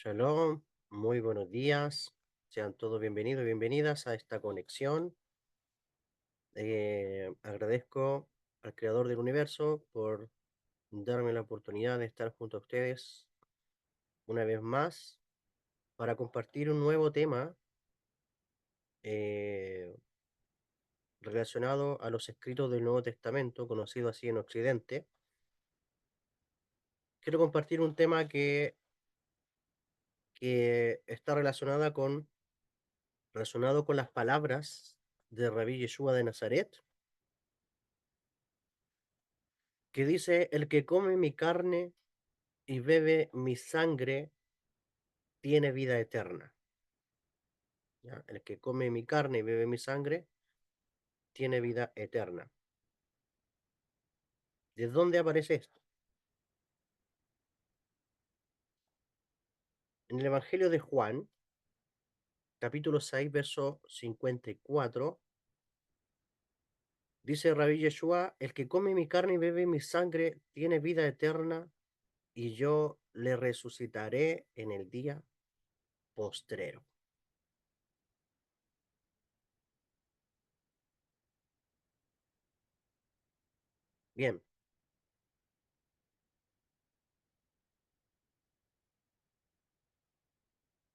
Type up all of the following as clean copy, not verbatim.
Shalom, muy buenos días. Sean todos bienvenidos y bienvenidas a esta conexión. Agradezco al Creador del Universo por darme la oportunidad de estar junto a ustedes una vez más para compartir un nuevo tema eh, relacionado a los escritos del Nuevo Testamento, conocido así en Occidente. Quiero compartir un tema que está relacionado con las palabras de Rabí Yeshua de Nazaret, que dice: el que come mi carne y bebe mi sangre tiene vida eterna. ¿Ya? El que come mi carne y bebe mi sangre tiene vida eterna. ¿De dónde aparece esto? En el Evangelio de Juan, capítulo 6, verso 54, dice Rabí Yeshua: el que come mi carne y bebe mi sangre tiene vida eterna, y yo le resucitaré en el día postrero. Bien,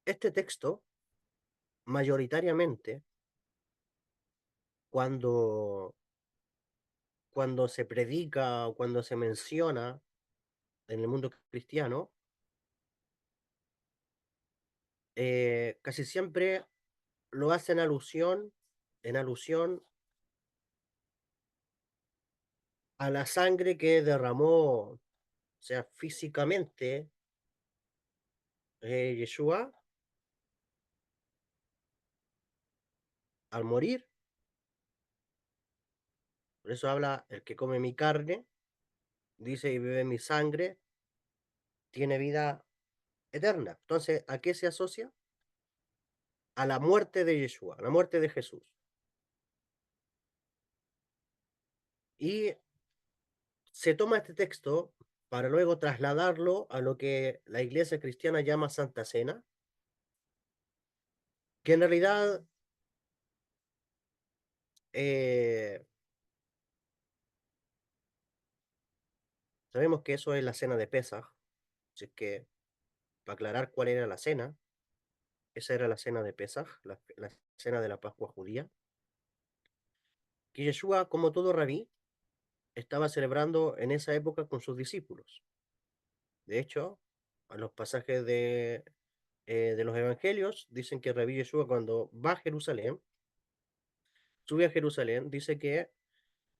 este texto mayoritariamente, cuando, cuando se predica o cuando se menciona en el mundo cristiano, casi siempre lo hacen en alusión a la sangre que derramó, o sea, físicamente, Yeshua al morir. Por eso habla: el que come mi carne, dice, y bebe mi sangre, tiene vida eterna. Entonces, ¿a qué se asocia? A la muerte de Yeshua, a la muerte de Jesús. Y se toma este texto para luego trasladarlo a lo que la iglesia cristiana llama Santa Cena, que en realidad eh, sabemos que eso es la cena de Pesaj. Así que, para aclarar cuál era la cena, esa era la cena de Pesaj, la cena de la Pascua judía, que Yeshua, como todo rabí, estaba celebrando en esa época con sus discípulos. De hecho, a los pasajes de los evangelios dicen que Rabí Yeshua, cuando va a Jerusalén, sube a Jerusalén, dice que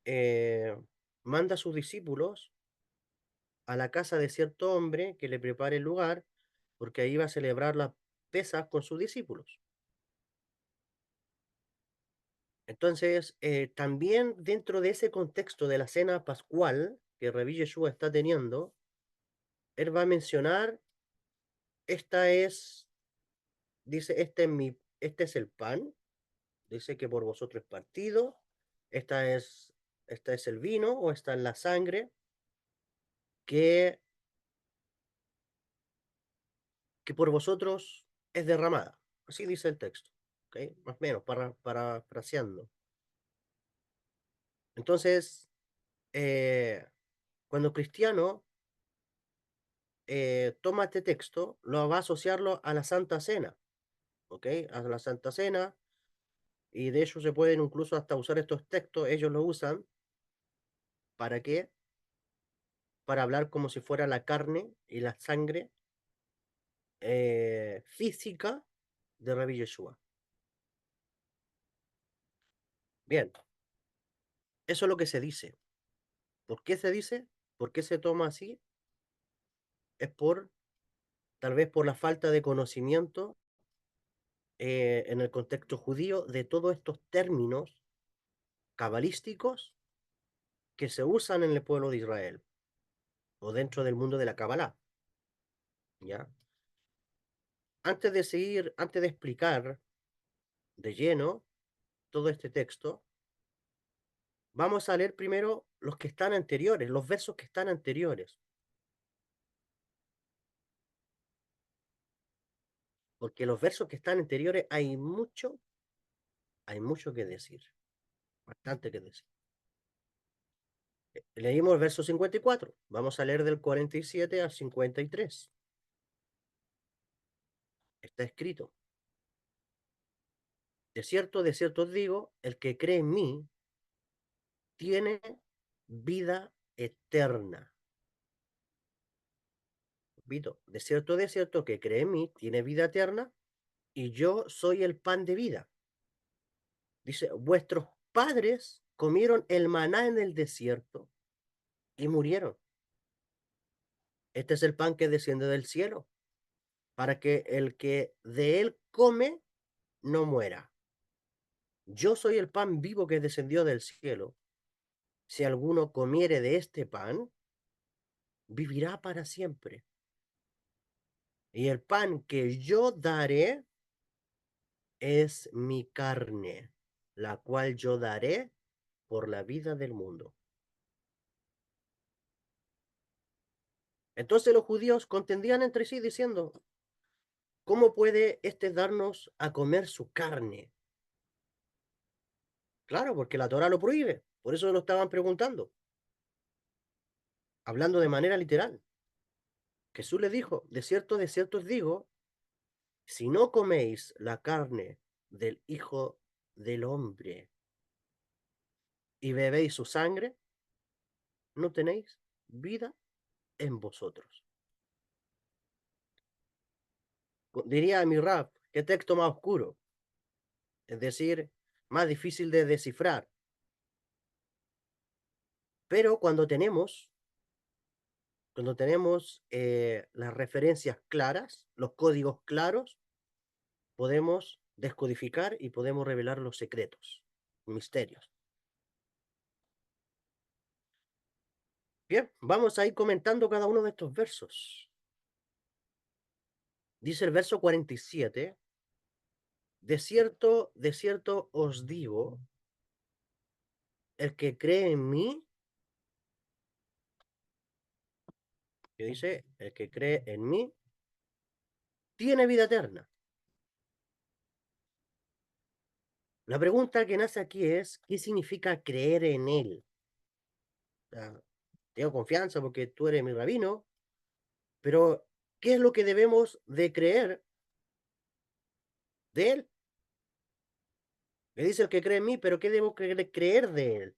eh, manda a sus discípulos a la casa de cierto hombre que le prepare el lugar, porque ahí va a celebrar las pesas con sus discípulos. Entonces, también dentro de ese contexto de la cena pascual que Rabí Yeshua está teniendo, él va a mencionar: esta es, dice, este es el pan, dice, que por vosotros es partido, esta es, esta es el vino, o esta es la sangre que, que por vosotros es derramada. Así dice el texto, ¿ok? Más o menos, parafraseando. Entonces, cuando cristiano toma este texto, lo va a asociarlo a la Santa Cena, ¿ok? A la Santa Cena, y de hecho se pueden incluso hasta usar estos textos, ellos lo usan, ¿para qué? Para hablar como si fuera la carne y la sangre física de Rabbi Yeshua. Bien, eso es lo que se dice. ¿Por qué se dice? ¿Por qué se toma así? Es tal vez por la falta de conocimiento en el contexto judío de todos estos términos cabalísticos que se usan en el pueblo de Israel o dentro del mundo de la Kabbalah, ¿ya? Antes de explicar de lleno todo este texto, vamos a leer primero los que están anteriores, los versos que están anteriores. porque los versos que están anteriores hay mucho que decir, bastante que decir. Leímos el verso 54, vamos a leer del 47 al 53. Está escrito: de cierto os digo, el que cree en mí tiene vida eterna. Repito, de cierto que cree en mí tiene vida eterna, y yo soy el pan de vida. Dice, vuestros padres comieron el maná en el desierto y murieron. Este es el pan que desciende del cielo, para que el que de él come no muera. Yo soy el pan vivo que descendió del cielo. Si alguno comiere de este pan, vivirá para siempre. Y el pan que yo daré es mi carne, la cual yo daré por la vida del mundo. Entonces los judíos contendían entre sí diciendo, ¿cómo puede este darnos a comer su carne? Claro, porque la Torah lo prohíbe. Por eso lo estaban preguntando, hablando de manera literal. Jesús le dijo, de cierto os digo, si no coméis la carne del Hijo del Hombre y bebéis su sangre, no tenéis vida en vosotros. Diría mi rap, qué texto más oscuro, es decir, más difícil de descifrar. Pero cuando tenemos las referencias claras, los códigos claros, podemos descodificar y podemos revelar los secretos, misterios. Bien, vamos a ir comentando cada uno de estos versos. Dice el verso 47, de cierto os digo, el que cree en mí, que dice, el que cree en mí, tiene vida eterna. La pregunta que nace aquí es, ¿qué significa creer en él? O sea, tengo confianza porque tú eres mi rabino, pero ¿qué es lo que debemos de creer de él? Me dice el que cree en mí, pero ¿qué debo creer de él?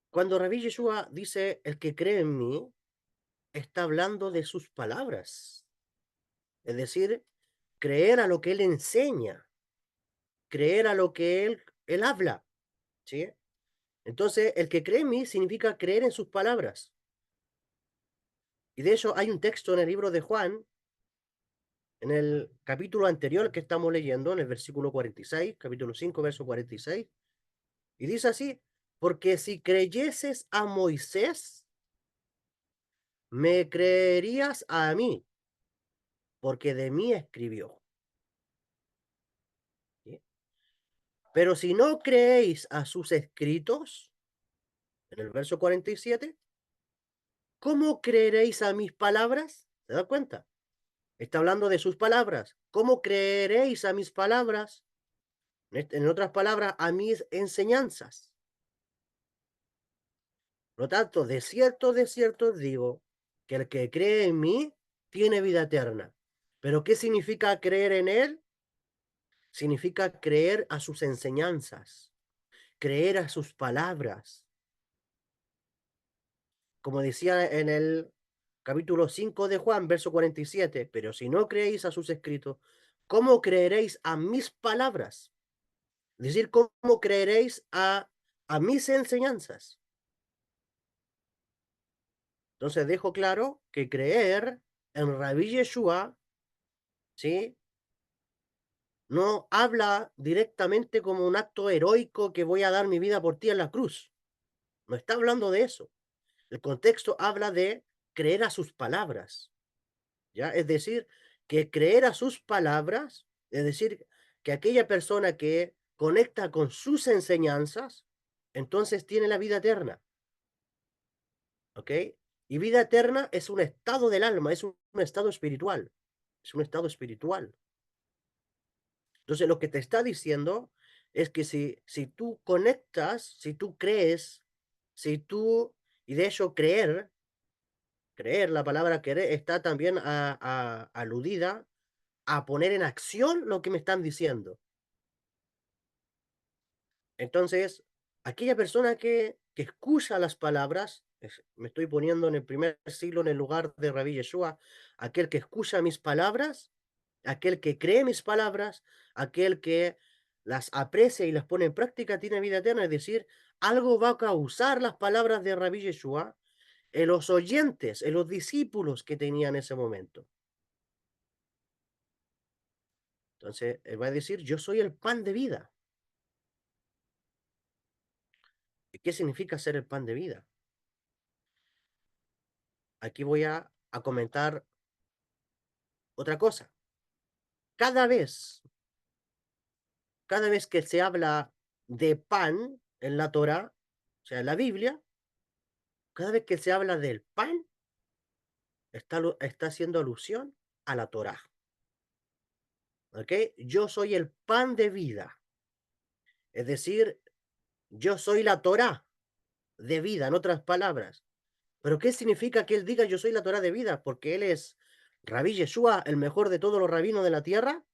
Cuando Rabí Yeshua dice el que cree en mí, está hablando de sus palabras. Es decir, creer a lo que él enseña, creer a lo que él habla. ¿Sí? Entonces, el que cree en mí significa creer en sus palabras. Y de hecho, hay un texto en el libro de Juan, en el capítulo anterior que estamos leyendo, en el versículo 46, capítulo 5, verso 46, y dice así, porque si creyeses a Moisés, me creerías a mí, porque de mí escribió. ¿Sí? Pero si no creéis a sus escritos, en el verso 47, ¿cómo creeréis a mis palabras? ¿Se da cuenta? Está hablando de sus palabras. ¿Cómo creeréis a mis palabras? En otras palabras, a mis enseñanzas. Por lo tanto, de cierto digo, que el que cree en mí tiene vida eterna. ¿Pero qué significa creer en él? Significa creer a sus enseñanzas, creer a sus palabras. Como decía en el capítulo 5 de Juan, verso 47, pero si no creéis a sus escritos, ¿cómo creeréis a mis palabras? Es decir, ¿cómo creeréis a mis enseñanzas? Entonces dejo claro que creer en Rabí Yeshua, ¿sí? No habla directamente como un acto heroico que voy a dar mi vida por ti en la cruz. No está hablando de eso. El contexto habla de creer a sus palabras, ¿ya? Es decir, que creer a sus palabras, es decir, que aquella persona que conecta con sus enseñanzas, entonces tiene la vida eterna, ¿ok? Y vida eterna es un estado del alma, es un estado espiritual. Es un estado espiritual. Entonces, lo que te está diciendo es que si tú conectas, si tú crees, si tú, y de hecho creer, la palabra querer está también aludida a poner en acción lo que me están diciendo. Entonces, aquella persona que escucha las palabras, me estoy poniendo en el primer siglo en el lugar de Rabí Yeshua, aquel que escucha mis palabras, aquel que cree mis palabras, aquel que las aprecia y las pone en práctica, tiene vida eterna. Es decir, algo va a causar las palabras de Rabí Yeshua en los oyentes, en los discípulos que tenía en ese momento. Entonces, él va a decir, yo soy el pan de vida. ¿Y qué significa ser el pan de vida? Aquí voy a comentar otra cosa. Cada vez, cada vez que se habla de pan en la Torá, o sea, en la Biblia, cada vez que se habla del pan, está haciendo alusión a la Torá. ¿Ok? Yo soy el pan de vida. Es decir, yo soy la Torá de vida, en otras palabras. ¿Pero qué significa que él diga yo soy la Torá de vida? Porque él es Rabí Yeshua, el mejor de todos los rabinos de la tierra.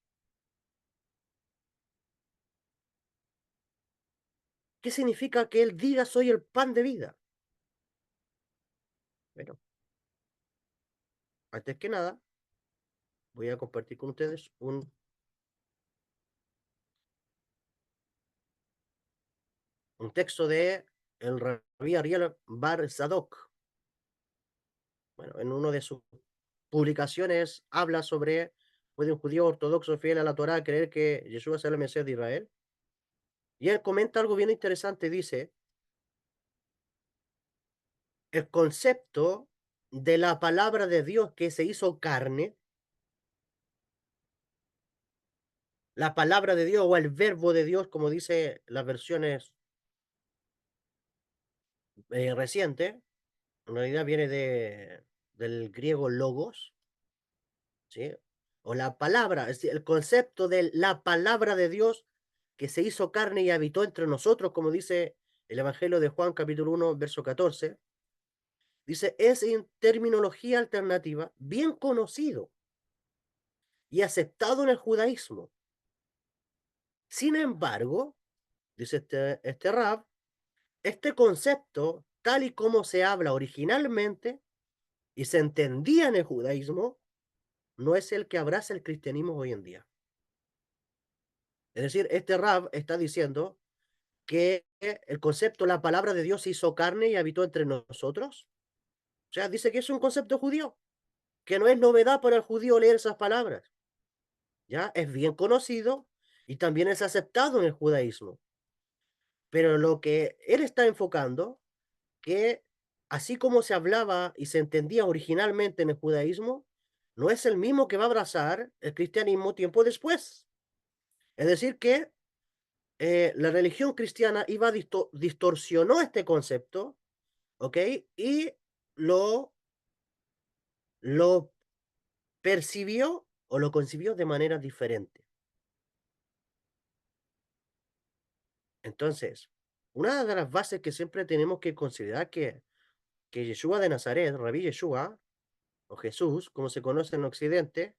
¿Qué significa que él diga soy el pan de vida? Bueno, antes que nada, voy a compartir con ustedes un texto de el Rabí Ariel Bar Zadok. Bueno, en una de sus publicaciones habla sobre, ¿puede un judío ortodoxo fiel a la Torá creer que Jesús es el Mesías de Israel? Y él comenta algo bien interesante, dice, el concepto de la palabra de Dios que se hizo carne, la palabra de Dios o el verbo de Dios, como dice las versiones recientes, en realidad viene del griego logos, ¿sí? O la palabra, es decir, el concepto de la palabra de Dios que se hizo carne y habitó entre nosotros, como dice el Evangelio de Juan capítulo 1, verso 14, dice, es en terminología alternativa bien conocido y aceptado en el judaísmo. Sin embargo, dice este Rab, este concepto, tal y como se habla originalmente y se entendía en el judaísmo, no es el que abraza el cristianismo hoy en día. Es decir, este Rab está diciendo que el concepto, la palabra de Dios se hizo carne y habitó entre nosotros. O sea, dice que es un concepto judío, que no es novedad para el judío leer esas palabras. Ya es bien conocido y también es aceptado en el judaísmo. Pero lo que él está enfocando, que así como se hablaba y se entendía originalmente en el judaísmo, no es el mismo que va a abrazar el cristianismo tiempo después. Es decir, que la religión cristiana iba distorsionó este concepto, ¿ok? Y lo, lo percibió o lo concibió de manera diferente. Entonces, una de las bases que siempre tenemos que considerar que Yeshua de Nazaret, Rabí Yeshua, o Jesús, como se conoce en Occidente,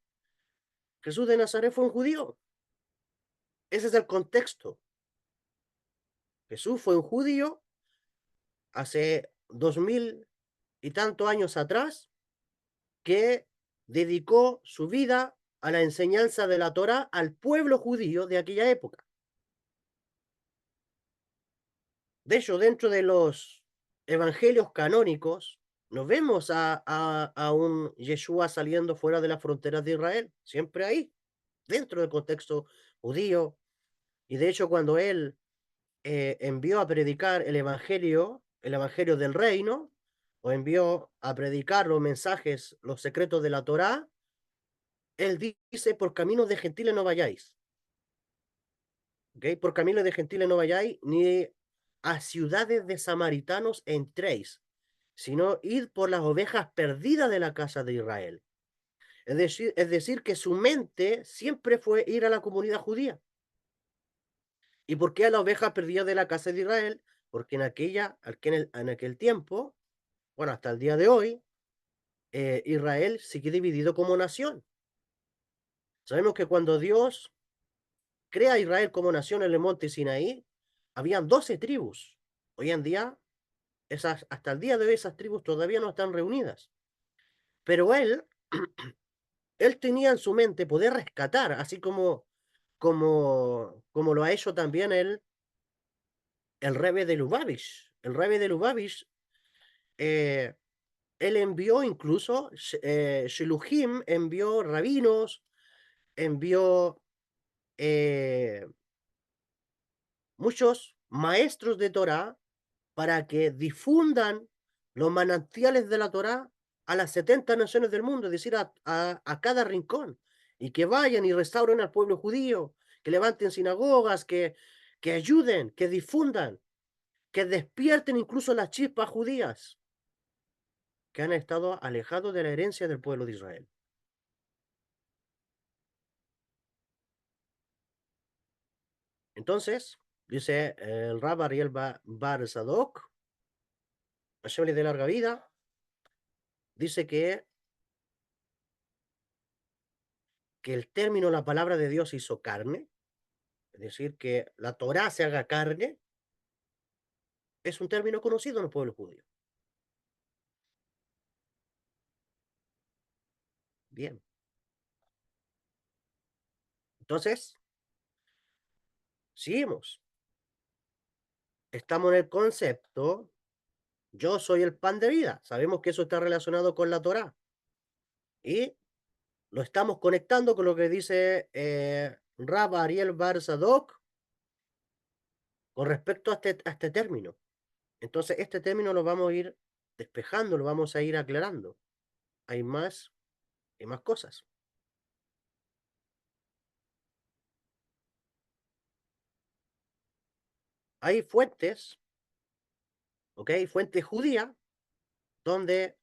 Jesús de Nazaret fue un judío. Ese es el contexto. Jesús fue un judío hace 2000 y tantos años atrás que dedicó su vida a la enseñanza de la Torá al pueblo judío de aquella época. De hecho, dentro de los evangelios canónicos, nos vemos a un Yeshua saliendo fuera de las fronteras de Israel, siempre ahí, dentro del contexto judío. Y de hecho, cuando él envió a predicar el evangelio del reino, o envió a predicar los mensajes, los secretos de la Torá, él dice, por caminos de gentiles no vayáis. ¿Ok? Por caminos de gentiles no vayáis, ni a ciudades de samaritanos entréis. sino id por las ovejas perdidas de la casa de Israel. Es decir, que su mente siempre fue ir a la comunidad judía. ¿Y por qué a la oveja perdida de la casa de Israel? Porque en aquel tiempo, bueno, hasta el día de hoy, Israel sigue dividido como nación. Sabemos que cuando Dios crea a Israel como nación en el monte Sinaí, habían 12 tribus. Hoy en día, hasta el día de hoy, esas tribus todavía no están reunidas. Pero él tenía en su mente poder rescatar, así como lo ha hecho también el rebe de Lubavitch. El rebe de Lubavitch, eh, él envió incluso, Sheluhim envió rabinos, envió eh, muchos maestros de Torah para que difundan los manantiales de la Torah a las 70 naciones del mundo, es decir, a cada rincón, y que vayan y restauren al pueblo judío, que levanten sinagogas, que ayuden, que difundan, que despierten incluso las chispas judías que han estado alejados de la herencia del pueblo de Israel. Entonces, dice el Rab Ariel Bar Zadok, Hashem le dé larga vida, dice que el término la palabra de Dios hizo carne, es decir, que la Torá se haga carne, es un término conocido en el pueblo judío. Bien, entonces, seguimos. Estamos en el concepto, yo soy el pan de vida. Sabemos que eso está relacionado con la Torá. Y lo estamos conectando con lo que dice Rab Ariel Bar Zadok con respecto a este término. Entonces, este término lo vamos a ir despejando, lo vamos a ir aclarando. Hay más cosas. Hay fuentes, ¿ok? Fuentes judías donde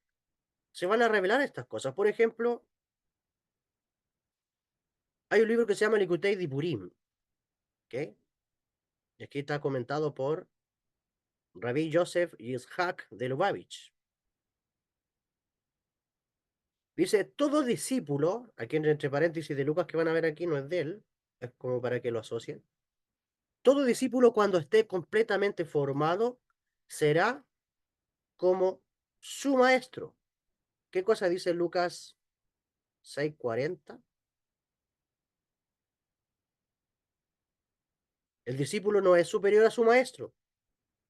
se van a revelar estas cosas. Por ejemplo, hay un libro que se llama Likutei Diburim, ¿ok? Y aquí está comentado por Rabbi Joseph Yitzhak de Lubavitch. Dice, todo discípulo, aquí entre paréntesis de Lucas que van a ver aquí no es de él, es como para que lo asocien. Todo discípulo cuando esté completamente formado será como su maestro. ¿Qué cosa dice Lucas 6:40? El discípulo no es superior a su maestro,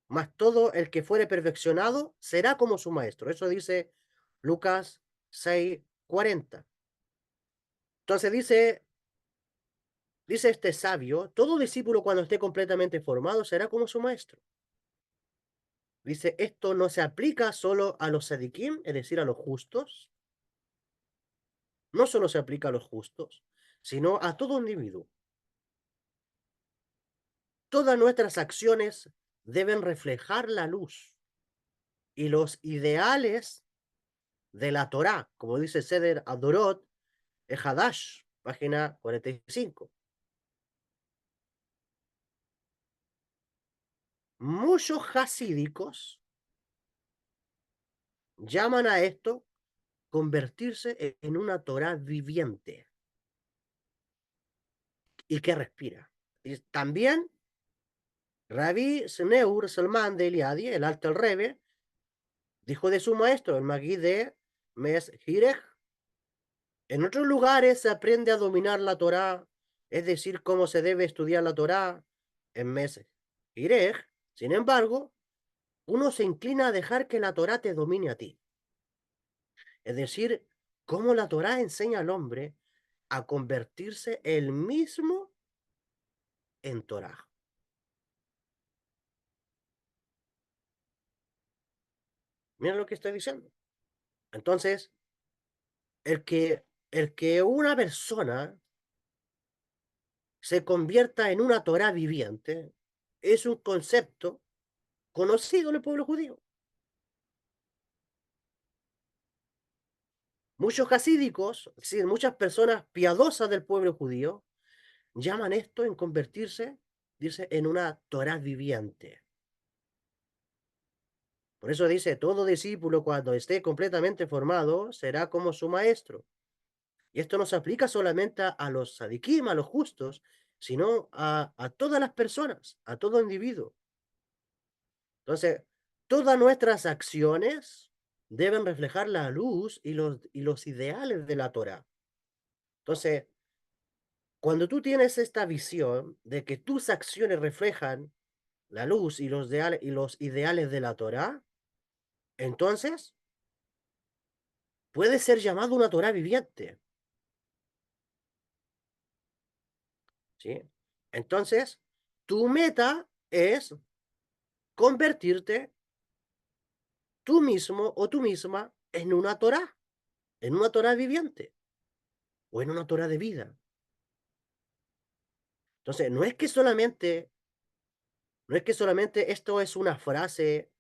mas todo el que fuere perfeccionado será como su maestro. Eso dice Lucas 6:40. Entonces dice este sabio, todo discípulo cuando esté completamente formado será como su maestro. Dice, esto no se aplica solo a los sadiquim, es decir, a los justos. No solo se aplica a los justos, sino a todo individuo. Todas nuestras acciones deben reflejar la luz y los ideales de la Torá, como dice Seder Adorot, Hadash, página 45. Muchos hasídicos llaman a esto convertirse en una Torá viviente y que respira. Y también Rabbi Sneur Salman de Eliadi, el alto Rebbe, dijo de su maestro, el Magui de Mes Hirech, en otros lugares se aprende a dominar la Torá, es decir, cómo se debe estudiar la Torá en Mes Hirech. Sin embargo, uno se inclina a dejar que la Torá te domine a ti. Es decir, cómo la Torá enseña al hombre a convertirse él mismo en Torá. Mira lo que estoy diciendo. Entonces, el que una persona se convierta en una Torá viviente es un concepto conocido en el pueblo judío. Muchos hasídicos, es decir, muchas personas piadosas del pueblo judío, llaman esto en convertirse, dice, en una Torá viviente. Por eso dice, todo discípulo cuando esté completamente formado será como su maestro. Y esto no se aplica solamente a los sadiquim, a los justos, sino a todas las personas, a todo individuo. Entonces, todas nuestras acciones deben reflejar la luz y los ideales de la Torá. Entonces, cuando tú tienes esta visión de que tus acciones reflejan la luz y los ideales de la Torá, entonces puede ser llamado una Torá viviente, ¿sí? Entonces, tu meta es convertirte tú mismo o tú misma en una Torá viviente o en una Torá de vida. Entonces, no es que solamente esto es una frase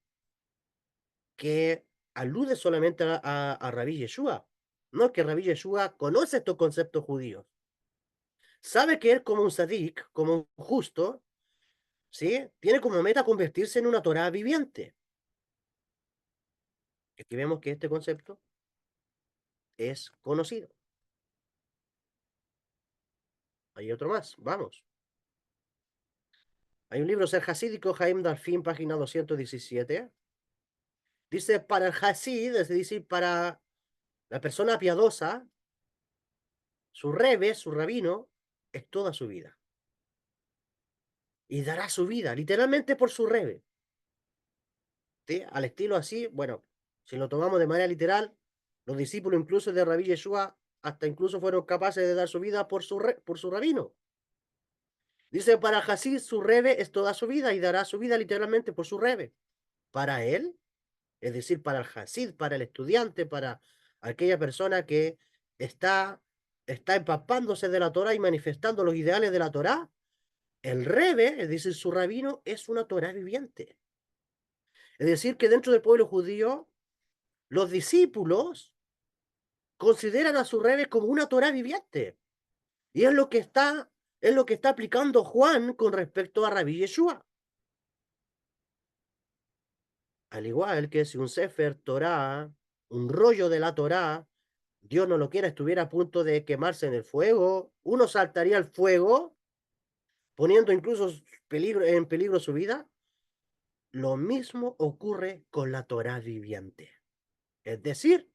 que alude solamente a Rabí Yeshua. No, que Rabí Yeshua conoce estos conceptos judíos. Sabe que él como un sadik, como un justo, ¿sí? Tiene como meta convertirse en una Torá viviente. Aquí vemos que este concepto es conocido. Hay otro más, vamos. Hay un libro, Ser Hasídico, Jaim Darfin, página 217. Dice, para el Hasid, es decir, para la persona piadosa, su rebe, su rabino, es toda su vida. Y dará su vida, literalmente por su rebe. ¿Sí? Al estilo así, bueno, si lo tomamos de manera literal, los discípulos incluso de Rabí Yeshua hasta incluso fueron capaces de dar su vida por su rabino. Dice, para Hasid su rebe es toda su vida y dará su vida literalmente por su rebe. Para él, es decir, para el Hasid, para el estudiante, para aquella persona que está, está empapándose de la Torah y manifestando los ideales de la Torah, el rebe, es decir, su rabino, es una Torah viviente. Es decir, que dentro del pueblo judío, los discípulos consideran a su rebe como una Torah viviente. Y es lo que está aplicando Juan con respecto a Rabí Yeshua. Al igual que si un Sefer Torah, un rollo de la Torah, Dios no lo quiera, estuviera a punto de quemarse en el fuego, uno saltaría al fuego, poniendo incluso en peligro su vida. Lo mismo ocurre con la Torah viviente, es decir,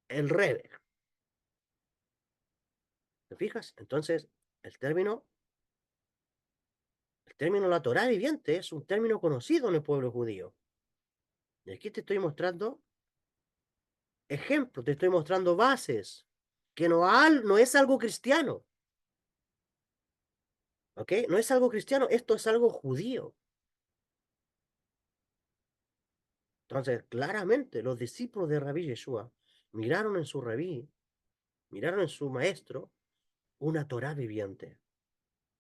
el Rebbe. ¿Te fijas? Entonces, el término, el término la Torah viviente es un término conocido en el pueblo judío. Y aquí te estoy mostrando ejemplos, te estoy mostrando bases, que no es algo cristiano, ¿ok? No es algo cristiano, esto es algo judío. Entonces, claramente, los discípulos de Rabí Yeshua miraron en su rabí, miraron en su maestro, una Torah viviente.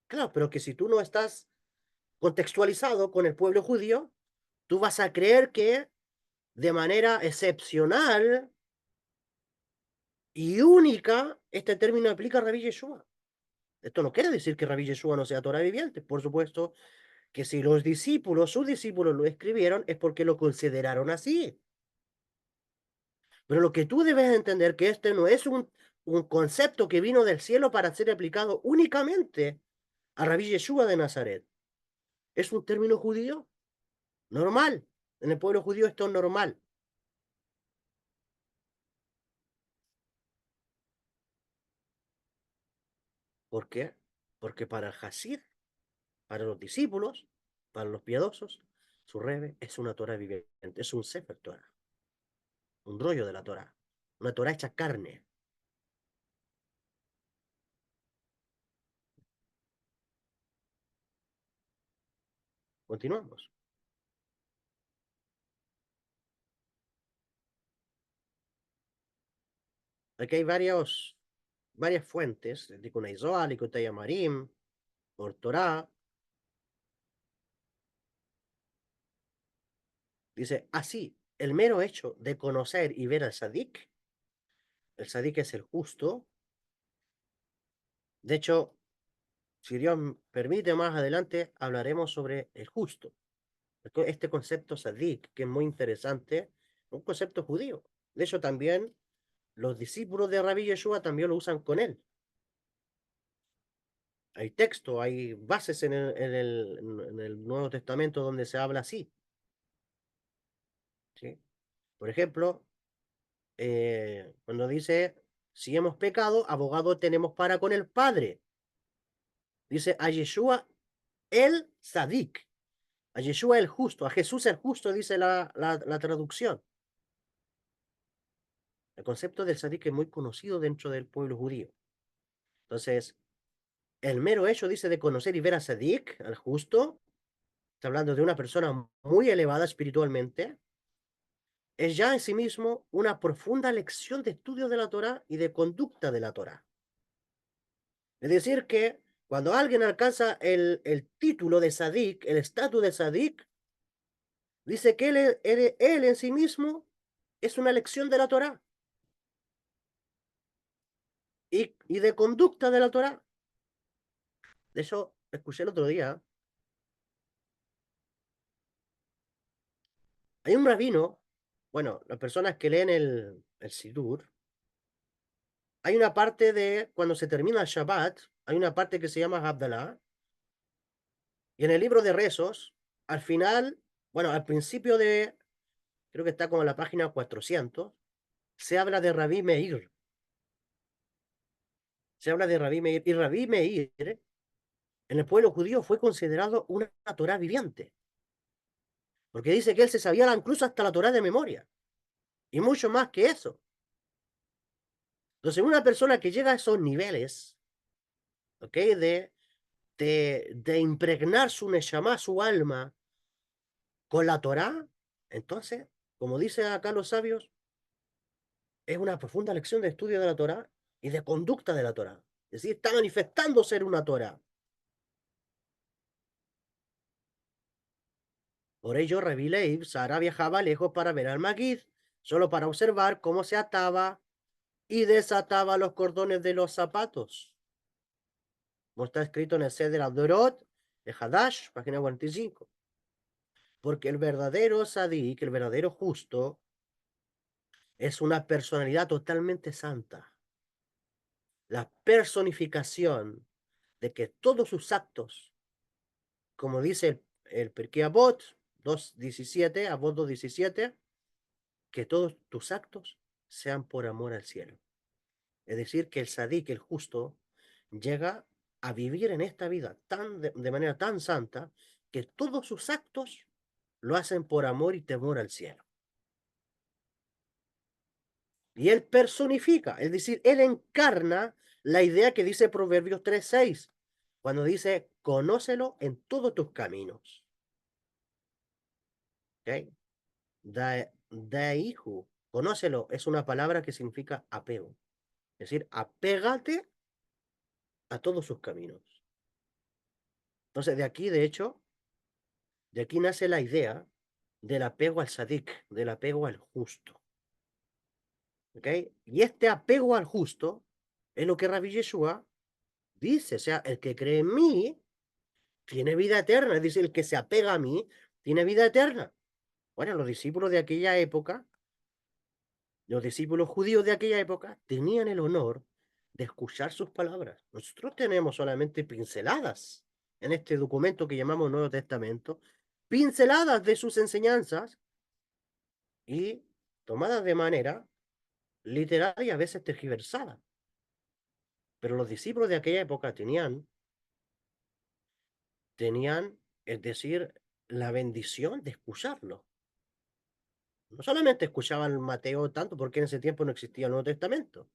Claro, pero que si tú no estás contextualizado con el pueblo judío, tú vas a creer que de manera excepcional y única este término aplica a Rabí Yeshua. Esto no quiere decir que Rabí Yeshua no sea Torah viviente. Por supuesto que si los discípulos, sus discípulos lo escribieron es porque lo consideraron así. Pero lo que tú debes entender que este no es un concepto que vino del cielo para ser aplicado únicamente a Rabí Yeshua de Nazaret. Es un término judío normal. En el pueblo judío esto es normal. ¿Por qué? Porque para el Hasid, para los discípulos, para los piadosos, su rebe es una Torah viviente, es un Sefer Torah, un rollo de la Torah, una Torah hecha carne. Continuamos. Aquí hay varias fuentes, de Kunai Zohar, Likutei Amarim, por Torah. Dice, así, el mero hecho de conocer y ver al Sadik el tzadik es el justo. De hecho, si Dios permite, más adelante hablaremos sobre el justo. Este concepto tzadik, que es muy interesante, un concepto judío. De hecho, también los discípulos de Rabí Yeshua también lo usan con él. Hay texto, hay bases en el Nuevo Testamento donde se habla así. ¿Sí? Por ejemplo, cuando dice, si hemos pecado, abogado tenemos para con el Padre. Dice a Yeshua el Sadik, a Yeshua el justo, a Jesús el justo, dice la traducción. El concepto del Sadik es muy conocido dentro del pueblo judío. Entonces, el mero hecho, dice, de conocer y ver a Sadik, al justo, está hablando de una persona muy elevada espiritualmente, es ya en sí mismo una profunda lección de estudio de la Torá y de conducta de la Torá. Es decir, que cuando alguien alcanza el título de Sadik, el estatus de Sadik, dice que él en sí mismo es una lección de la Torá y de conducta de la Torá. De hecho, escuché el otro día, hay un rabino, bueno, las personas que leen el Sidur, hay una parte de, cuando se termina el Shabbat, hay una parte que se llama Abdalá, y en el libro de rezos, al final, bueno, al principio de, creo que está como en la página 400, se habla de Rabí Meir. Se habla de Rabí Meir. Y Rabí Meir, en el pueblo judío, fue considerado una Torá viviente. Porque dice que él se sabía incluso hasta la Torá de memoria. Y mucho más que eso. Entonces, una persona que llega a esos niveles, ¿ok? De impregnar su neshama, su alma, con la Torá, entonces, como dice acá los sabios, es una profunda lección de estudio de la Torá y de conducta de la Torá. Es decir, está manifestando ser una Torá. Por ello, Rabí Leib, Sara viajaba lejos para ver al Maguid, solo para observar cómo se ataba y desataba los cordones de los zapatos. Como está escrito en el Seder Adorot de Hadash, página 45. Porque el verdadero Sadik, el verdadero justo, es una personalidad totalmente santa. La personificación de que todos sus actos, como dice el Pirkei Avot 2.17, Avot 2.17, que todos tus actos sean por amor al cielo. Es decir, que el sadik, el justo, llega a vivir en esta vida de manera tan santa que todos sus actos lo hacen por amor y temor al cielo. Y él personifica, es decir, él encarna la idea que dice Proverbios 3.6, cuando dice, conócelo en todos tus caminos. ¿Okay? Daihu, conócelo, es una palabra que significa apego. Es decir, apégate a todos sus caminos. Entonces, de aquí, de hecho, de aquí nace la idea del apego al sadik, del apego al justo. ¿Ok? Y este apego al justo es lo que Rabbi Yeshua dice. O sea, el que cree en mí tiene vida eterna. Es decir, el que se apega a mí tiene vida eterna. Bueno, los discípulos de aquella época, los discípulos judíos de aquella época, tenían el honor de escuchar sus palabras. Nosotros tenemos solamente pinceladas en este documento que llamamos Nuevo Testamento, pinceladas de sus enseñanzas y tomadas de manera literal y a veces tergiversada. Pero los discípulos de aquella época tenían, es decir, la bendición de escucharlo. No solamente escuchaban Mateo tanto, porque en ese tiempo no existía el Nuevo Testamento.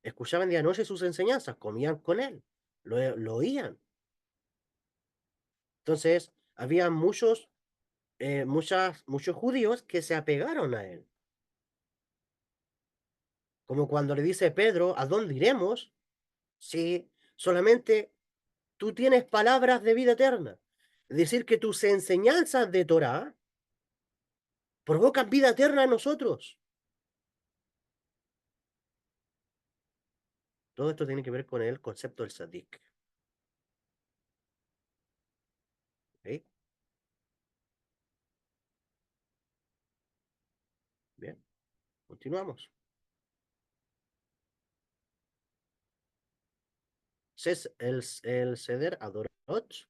Escuchaban día y noche sus enseñanzas, comían con él, lo oían. Entonces, había muchos judíos que se apegaron a él. Como cuando le dice Pedro, ¿a dónde iremos? Si solamente tú tienes palabras de vida eterna. Es decir, que tus enseñanzas de Torah provocan vida eterna en nosotros. Todo esto tiene que ver con el concepto del sadik. ¿Ok? Bien, continuamos. El Seder Adorot,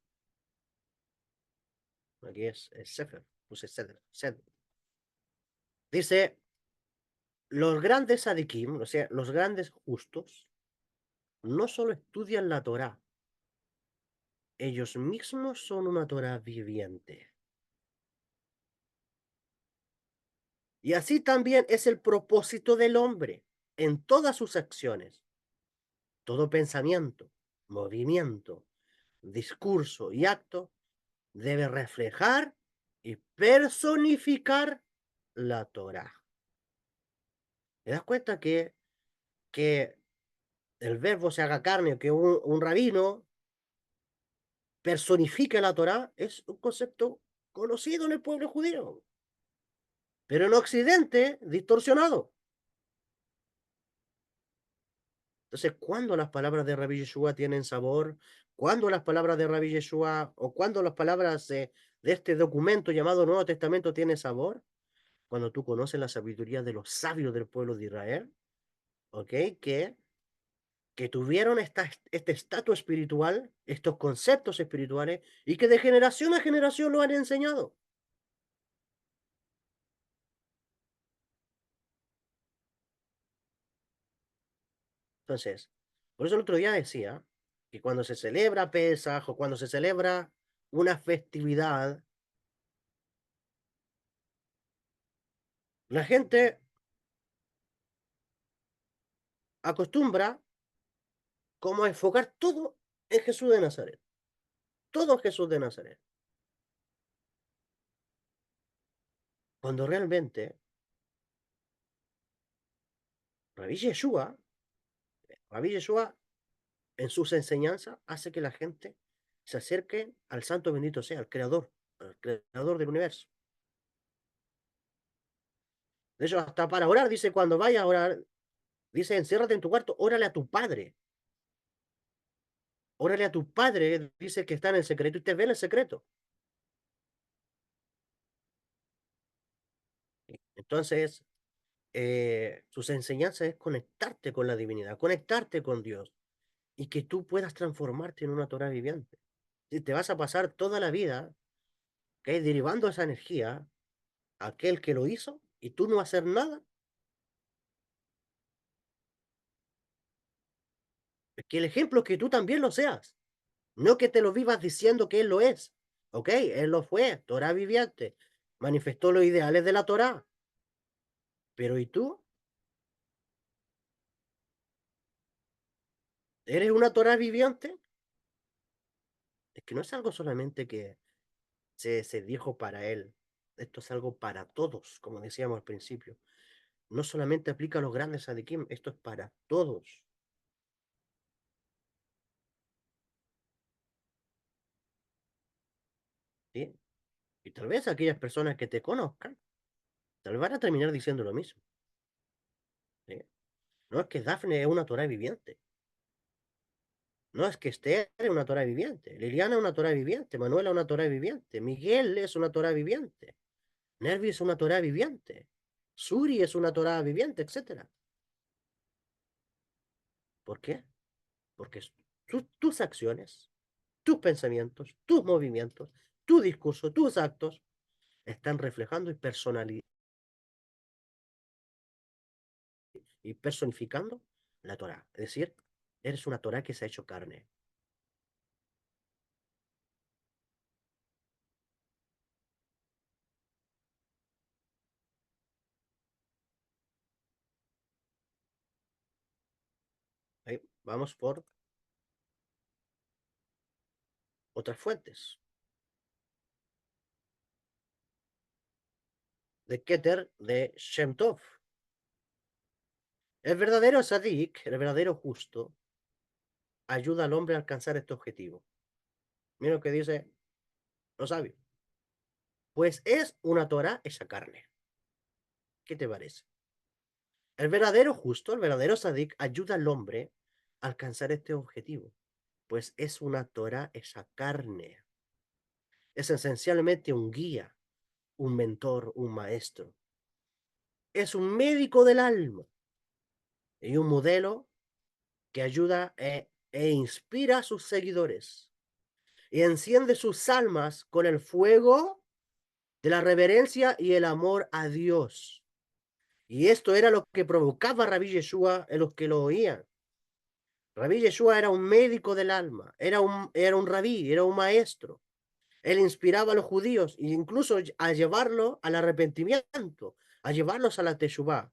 aquí es el Sefer, puse Seder, Seder. Dice, los grandes sadikim, o sea, los grandes justos, no solo estudian la Torá, ellos mismos son una Torá viviente. Y así también es el propósito del hombre en todas sus acciones. Todo pensamiento, movimiento, discurso y acto debe reflejar y personificar la Torá. ¿Te das cuenta que el verbo se haga carne o que un rabino personifique la Torá? Es un concepto conocido en el pueblo judío, pero en Occidente distorsionado. Entonces, ¿cuándo las palabras de Rabbi Yeshua tienen sabor? ¿Cuándo las palabras de Rabbi Yeshua o cuándo las palabras de este documento llamado Nuevo Testamento tienen sabor? Cuando tú conoces la sabiduría de los sabios del pueblo de Israel, ¿ok? Que tuvieron este estatus espiritual, estos conceptos espirituales, y que de generación a generación lo han enseñado. Entonces, por eso el otro día decía que cuando se celebra Pesaj o cuando se celebra una festividad, la gente acostumbra como a enfocar todo en Jesús de Nazaret. Todo en Jesús de Nazaret. Cuando realmente Rabbi Yeshua, Rabbi Yeshua en sus enseñanzas hace que la gente se acerque al santo bendito sea, al creador del universo. De hecho, hasta para orar, dice, cuando vaya a orar, dice, enciérrate en tu cuarto, órale a tu padre. Órale a tu padre, dice que está en el secreto y te ve en el secreto. Entonces, sus enseñanzas es conectarte con la divinidad, conectarte con Dios y que tú puedas transformarte en una Torah viviente. Si te vas a pasar toda la vida, ¿okay?, derivando esa energía a aquel que lo hizo y tú no hacer nada, es que el ejemplo es que tú también lo seas, no que te lo vivas diciendo que él lo es. ¿Ok? Él lo fue, Torah viviente, manifestó los ideales de la Torah. Pero ¿y tú? ¿Eres una Torah viviente? Es que no es algo solamente que se dijo para él. Esto es algo para todos, como decíamos al principio. No solamente aplica a los grandes sadikim, esto es para todos. ¿Sí? Y tal vez aquellas personas que te conozcan, tal vez van a terminar diciendo lo mismo. ¿Sí? No es que Dafne es una Torah viviente. No es que Esther es una Torah viviente. Liliana es una Torah viviente. Manuela es una Torah viviente. Miguel es una Torah viviente. Nervi es una Torah viviente. Suri es una Torah viviente, etcétera. ¿Por qué? Porque tus acciones, tus pensamientos, tus movimientos, tu discurso, tus actos están reflejando y personificando la Torah. Es decir, eres una Torah que se ha hecho carne. Ahí vamos por otras fuentes. De Keter de Shem Tov. El verdadero sadik, el verdadero justo, ayuda al hombre a alcanzar este objetivo. Mira lo que dice los sabios. Pues es una Torah esa carne. ¿Qué te parece? El verdadero justo, el verdadero sadik, ayuda al hombre alcanzar este objetivo? Pues es una Torah esa carne. Es esencialmente un guía, un mentor, un maestro. Es un médico del alma y un modelo que ayuda e inspira a sus seguidores y enciende sus almas con el fuego de la reverencia y el amor a Dios. Y esto era lo que provocaba a Rabí Yeshua en los que lo oían. Rabí Yeshua era un médico del alma, era un rabí, era un maestro. Él inspiraba a los judíos, e incluso a llevarlo al arrepentimiento, a llevarlos a la Teshuvá.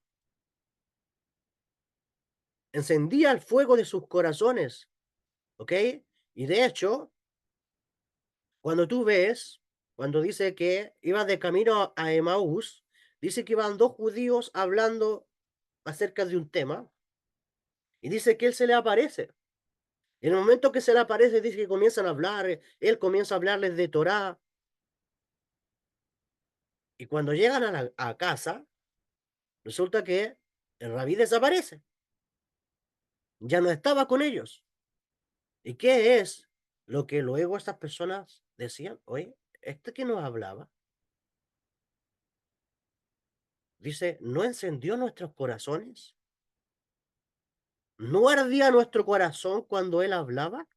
Encendía el fuego de sus corazones, ¿ok? Y de hecho, cuando tú ves, cuando dice que iba de camino a Emaús, dice que iban dos judíos hablando acerca de un tema, y dice que él se le aparece. En el momento que se le aparece, dice que comienzan a hablar, él comienza a hablarles de Torá, y cuando llegan a casa, resulta que el rabí desaparece, ya no estaba con ellos. ¿Y qué es lo que luego estas personas decían? Oye, este que nos hablaba, dice, ¿no encendió nuestros corazones? ¿No ardía nuestro corazón cuando él hablaba?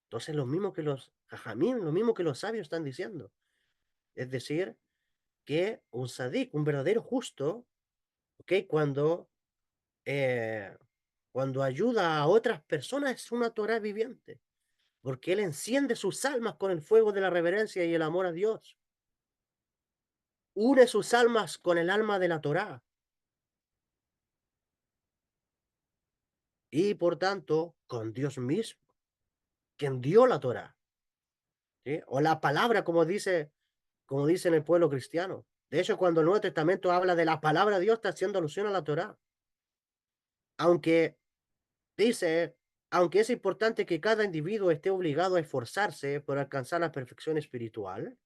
Entonces, lo mismo que los jajamín, lo mismo que los sabios están diciendo. Es decir, que un sadik, un verdadero justo, ¿ok? Eh, cuando ayuda a otras personas es una Torah viviente, porque él enciende sus almas con el fuego de la reverencia y el amor a Dios. Une sus almas con el alma de la Torah y, por tanto, con Dios mismo, quien dio la Torah, ¿sí? O la palabra, como dice en el pueblo cristiano. De hecho, cuando el Nuevo Testamento habla de la palabra de Dios, está haciendo alusión a la Torah. Aunque dice, aunque es importante que cada individuo esté obligado a esforzarse por alcanzar la perfección espiritual,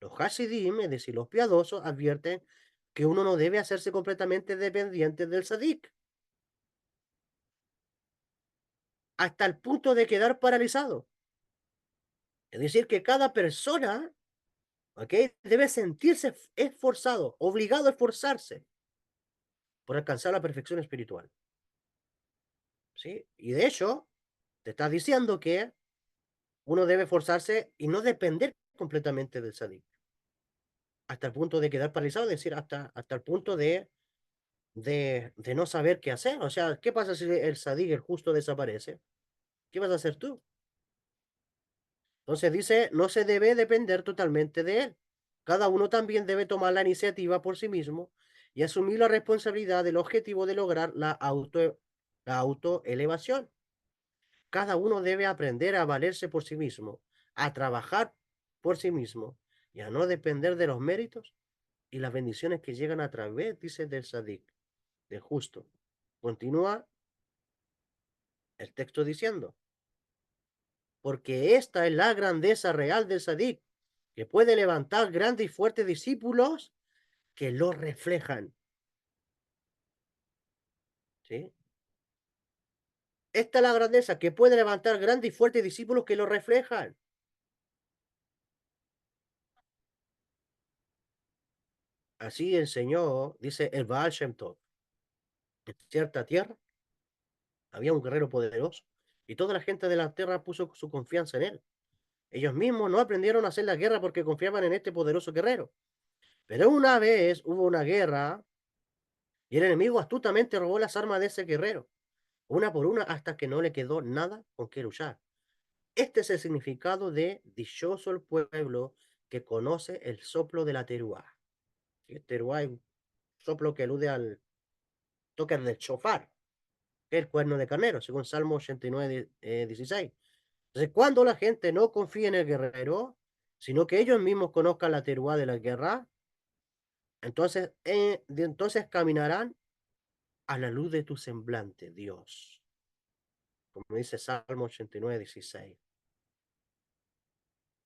los Hasidim, es decir, los piadosos, advierten que uno no debe hacerse completamente dependiente del sadik, hasta el punto de quedar paralizado. Es decir, que cada persona, ¿ok?, debe sentirse esforzado, obligado a esforzarse por alcanzar la perfección espiritual, ¿sí? Y de hecho, te está diciendo que uno debe esforzarse y no depender completamente del sadik, hasta el punto de quedar paralizado, es decir, hasta el punto de no saber qué hacer. O sea, ¿qué pasa si el sadik, el justo, desaparece? ¿Qué vas a hacer tú? Entonces dice, no se debe depender totalmente de él. Cada uno también debe tomar la iniciativa por sí mismo y asumir la responsabilidad del objetivo de lograr la autoelevación. Cada uno debe aprender a valerse por sí mismo, a trabajar por sí mismo y a no depender de los méritos y las bendiciones que llegan a través, dice, del sadik, del justo. Continúa el texto diciendo, porque esta es la grandeza real del sadik, que puede levantar grandes y fuertes discípulos que lo reflejan. ¿Sí? Esta es la grandeza, que puede levantar grandes y fuertes discípulos que lo reflejan. Así enseñó, dice el Baal Shem Tov. En cierta tierra había un guerrero poderoso y toda la gente de la tierra puso su confianza en él. Ellos mismos no aprendieron a hacer la guerra porque confiaban en este poderoso guerrero. Pero una vez hubo una guerra y el enemigo astutamente robó las armas de ese guerrero, una por una, hasta que no le quedó nada con qué luchar. Este es el significado de dichoso el pueblo que conoce el soplo de la teruá. ¿Sí? Teruá es un soplo que alude al toque del chofar, que es el cuerno de carnero, según Salmo 89, 16. Entonces, cuando la gente no confía en el guerrero, sino que ellos mismos conozcan la teruá de la guerra, entonces caminarán a la luz de tu semblante, Dios, como dice Salmo 89, 16.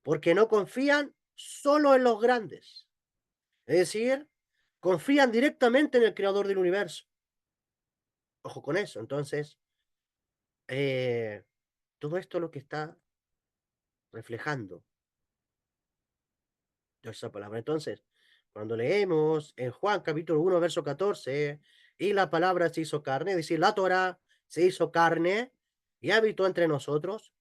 Porque no confían solo en los grandes, es decir, confían directamente en el creador del universo. Ojo con eso. Entonces, eh, todo esto es lo que está reflejando esa palabra. Entonces, cuando leemos en Juan capítulo 1, verso 14, y la palabra se hizo carne, es decir, la Torah se hizo carne y habitó entre nosotros,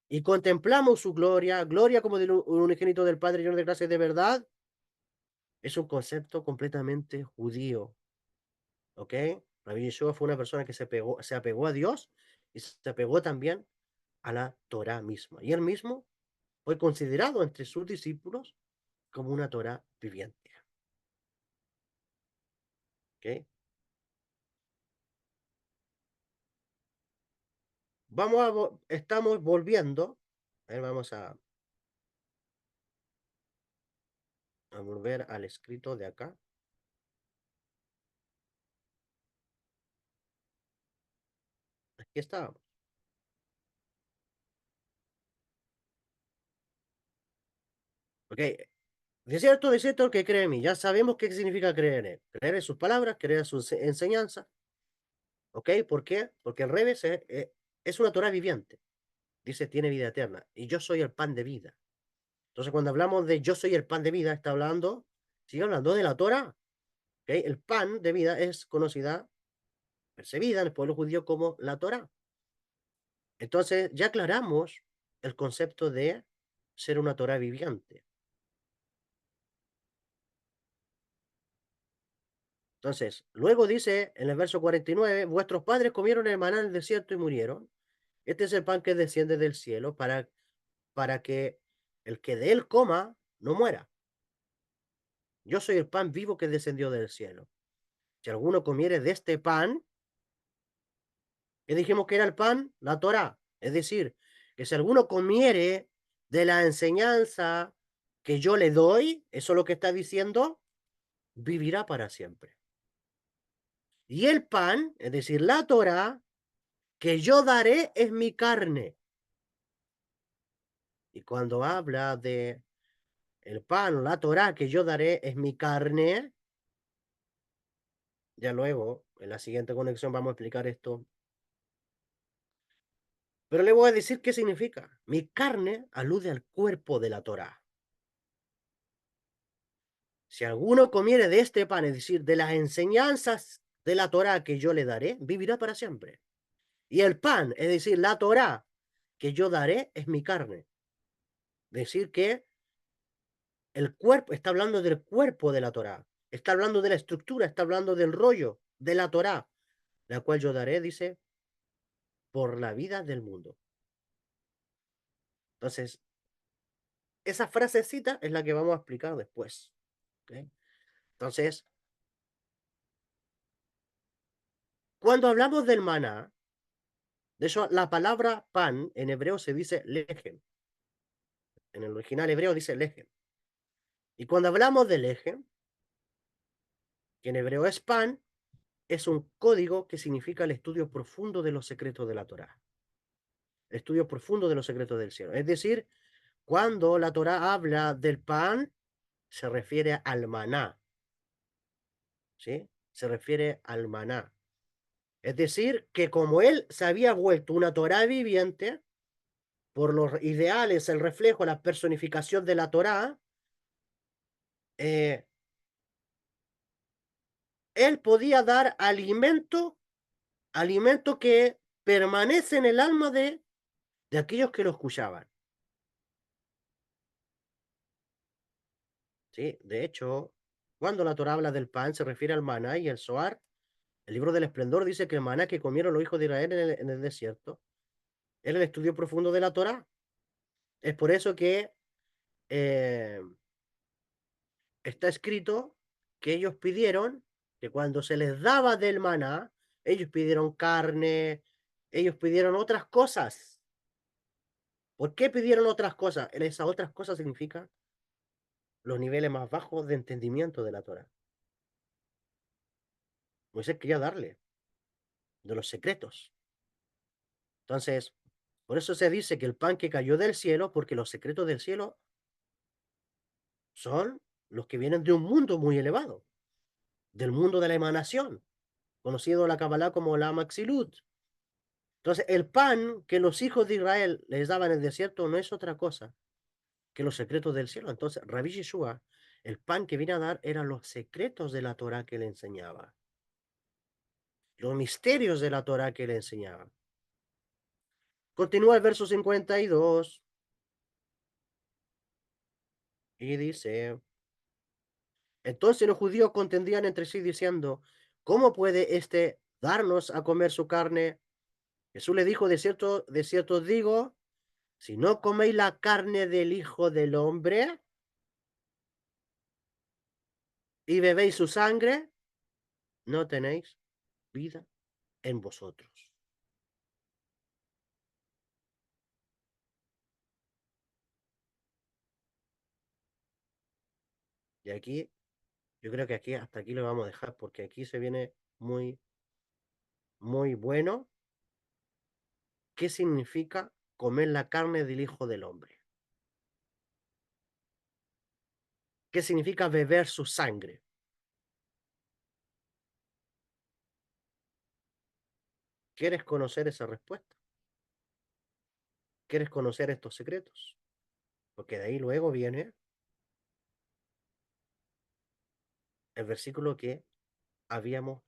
y contemplamos su gloria, gloria como del unigénito del Padre, lleno de gracia y de verdad, es un concepto completamente judío, ¿ok? Rabbi Yeshua fue una persona que se apegó a Dios y se apegó también a la Torah misma. Y él mismo fue considerado entre sus discípulos como una Torah viviente, ¿ok? Estamos volviendo, vamos a volver al escrito de acá. Aquí estábamos. Ok, de cierto que cree en mí. Ya sabemos qué significa creer en él. Creer en sus palabras, creer en sus enseñanzas. ¿Ok? ¿Por qué? Porque el revés es una Torah viviente. Dice, tiene vida eterna. Y yo soy el pan de vida. Entonces, cuando hablamos de yo soy el pan de vida, está hablando, sigue hablando de la Torah. ¿Ok? El pan de vida es conocida, percibida en el pueblo judío como la Torah. Entonces, ya aclaramos el concepto de ser una Torah viviente. Entonces, luego dice en el verso 49, vuestros padres comieron el maná en el desierto y murieron. Este es el pan que desciende del cielo para que el que de él coma no muera. Yo soy el pan vivo que descendió del cielo. Si alguno comiere de este pan, que dijimos que era el pan, la Torah. Es decir, que si alguno comiere de la enseñanza que yo le doy, eso es lo que está diciendo, vivirá para siempre. Y el pan, es decir, la Torah, que yo daré es mi carne. Y cuando habla de el pan, la Torah que yo daré es mi carne, ya luego, en la siguiente conexión vamos a explicar esto. Pero le voy a decir qué significa. Mi carne alude al cuerpo de la Torah. Si alguno comiere de este pan, es decir, de las enseñanzas de la Torah que yo le daré, vivirá para siempre. Y el pan, es decir, la Torah que yo daré, es mi carne. Decir que el cuerpo, está hablando del cuerpo de la Torá, está hablando de la estructura, está hablando del rollo de la Torá, la cual yo daré, dice, por la vida del mundo. Entonces, esa frasecita es la que vamos a explicar después. ¿Ok? Entonces, cuando hablamos del maná, de hecho, la palabra pan en hebreo se dice lejem. En el original hebreo dice lejem. Y cuando hablamos de lejem, que en hebreo es pan, es un código que significa el estudio profundo de los secretos de la Torá. Estudio profundo de los secretos del cielo. Es decir, cuando la Torá habla del pan, se refiere al maná, ¿sí? Se refiere al maná. Es decir, que como él se había vuelto una Torá viviente, por los ideales, el reflejo, la personificación de la Torá, eh, él podía dar alimento, alimento que permanece en el alma de aquellos que lo escuchaban. ¿Sí? De hecho, cuando la Torá habla del pan, se refiere al maná y el zohar. El libro del esplendor dice que el maná que comieron los hijos de Israel en el desierto era el estudio profundo de la Torá. Es por eso que eh, está escrito que ellos pidieron que cuando se les daba del maná, ellos pidieron carne, ellos pidieron otras cosas. ¿Por qué pidieron otras cosas? Esas otras cosas significan los niveles más bajos de entendimiento de la Torá. Moisés quería darle de los secretos. Entonces, por eso se dice que el pan que cayó del cielo, porque los secretos del cielo son los que vienen de un mundo muy elevado, del mundo de la emanación, conocido en la Kabbalah como la Maxilut. Entonces, el pan que los hijos de Israel les daban en el desierto no es otra cosa que los secretos del cielo. Entonces, Rabbi Yeshua, el pan que viene a dar eran los secretos de la Torah que le enseñaba, los misterios de la Torah que le enseñaba. Continúa el verso 52 y dice, entonces los judíos contendían entre sí diciendo, ¿cómo puede éste darnos a comer su carne? Jesús le dijo, de cierto os digo, si no coméis la carne del Hijo del Hombre y bebéis su sangre, no tenéis vida en vosotros. Y aquí, yo creo que aquí, hasta aquí lo vamos a dejar, porque aquí se viene muy, muy bueno. ¿Qué significa comer la carne del Hijo del Hombre? ¿Qué significa beber su sangre? ¿Quieres conocer esa respuesta? ¿Quieres conocer estos secretos? Porque de ahí luego viene el versículo que habíamos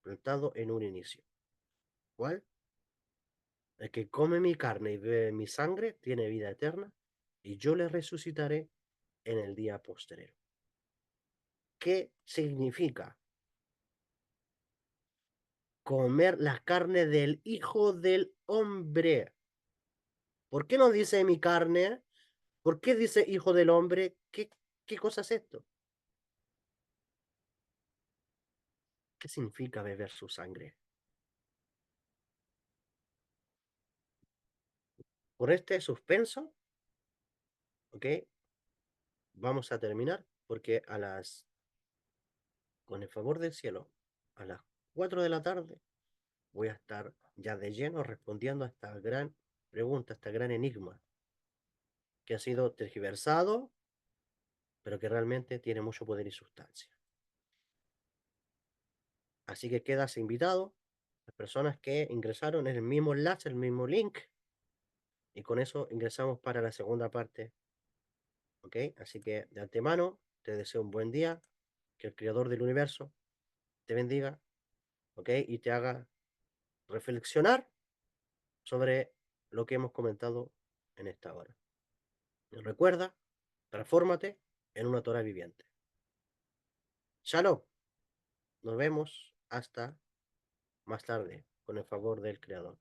plantado en un inicio. ¿Cuál? El que come mi carne y bebe mi sangre tiene vida eterna, y yo le resucitaré en el día postrero. ¿Qué significa comer la carne del Hijo del Hombre? ¿Por qué no dice mi carne? ¿Por qué dice Hijo del Hombre? ¿Qué cosa es esto? ¿Qué significa beber su sangre? Por este suspenso, ¿ok? Vamos a terminar porque con el favor del cielo, a las 4 de la tarde voy a estar ya de lleno respondiendo a esta gran pregunta, a este gran enigma que ha sido tergiversado, pero que realmente tiene mucho poder y sustancia. Así que quedas invitado, las personas que ingresaron en el mismo enlace, el mismo link, y con eso ingresamos para la segunda parte, ¿ok? Así que de antemano te deseo un buen día, que el creador del universo te bendiga, ¿ok? Y te haga reflexionar sobre lo que hemos comentado en esta hora. Y recuerda, transfórmate en una Torah viviente. Shalom, nos vemos hasta más tarde, con el favor del Creador.